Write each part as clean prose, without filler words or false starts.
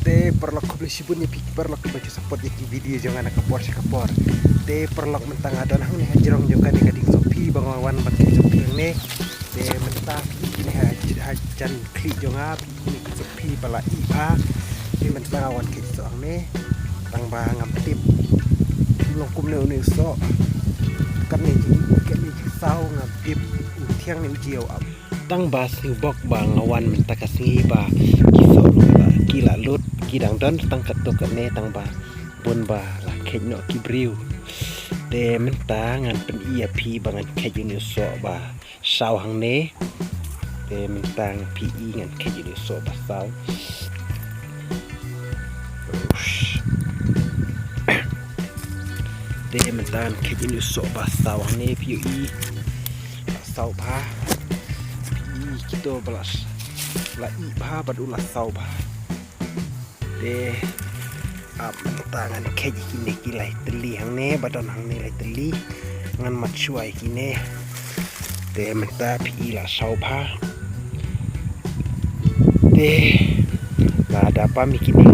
te perlok ko sibun ni perlok ko baca support iki video jangan kapor kapor te perlok mentang adon hang ni hajrong jo kan gading sopi bangawan pakai sopi ne te mentang ni hajan klik jo ngap ni sopi pala ipa ni mentang awan ke so ne tang ba ngam tip long kum ne so kan ni sau ngam tip thiang ni ujiau ap tang ba siu bok bang awan mentakasi ba kisau ba kila lut kidang don tang katuk ne tang ba bun ba la khenyo kibriu te mentangan pen ia pi bangan khejuni so ba sau hang ne te mentang pi ngan khejuni so ba sau te mentangan khejuni so ba sau hang ne pi i sau ba kita belas la i ba badula sau ba de ap tangan keji kini kilai teli hang ne badon hang ne lai teli ngan mat chuai kine de menta pi la sau ba de la ada pa mi kini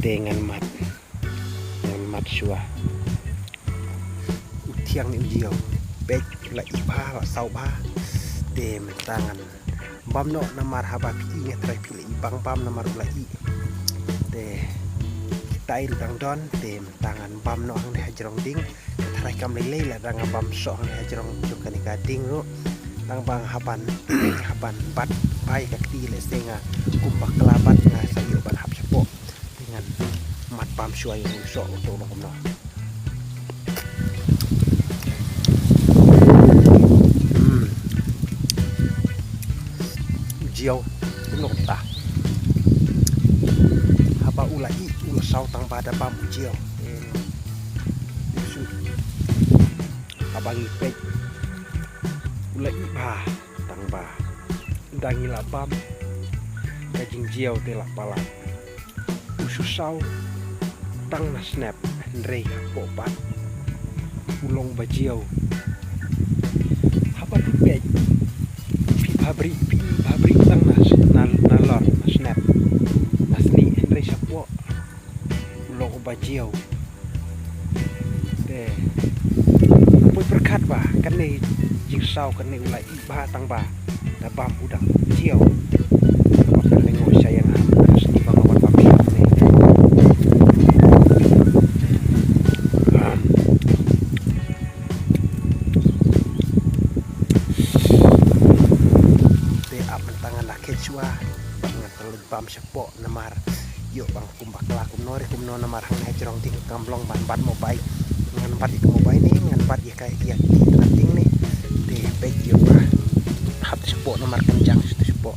dengan mat chua utiang ni ujiau bek la i ba la sau ba de mentangan bam no namar haba pi nge trai pi i bang bam namar ula i de tai dang don de tangan bam no hang de hajrong ding trai kam lele la dang bam so hang de hajrong jukan ni gading ro dang bang haban haban bat pai ka ti le senga kumbak kelabat nga sayo ban hap sepo dengan mat bam suai so to no kom no jiau nok ta haba ula sau tang pada bam jiau su abang ipek ula i ba tang ba dangi la bam kajing jiau te la pala usu sau tang na snap ndrei po pat ulong ba jiau haba ipek pabrik tang na lor na snap nasni ndrei sapo ulong ba jiau de poi perkat ba kan ni jing sau kan ni ulai ba tang ba da bam udang jiau kan lengo sayang asli bangawan bam ni chua bangan telur bam sepo namar yuk bang kumbak lakum nori kumno namar hang hajrong ting kamblong ban ban mo bai ngan bat ik mo bai ni ngan bat ye kai kia ting ni de bek yuk hap sepo namar kenjang sepo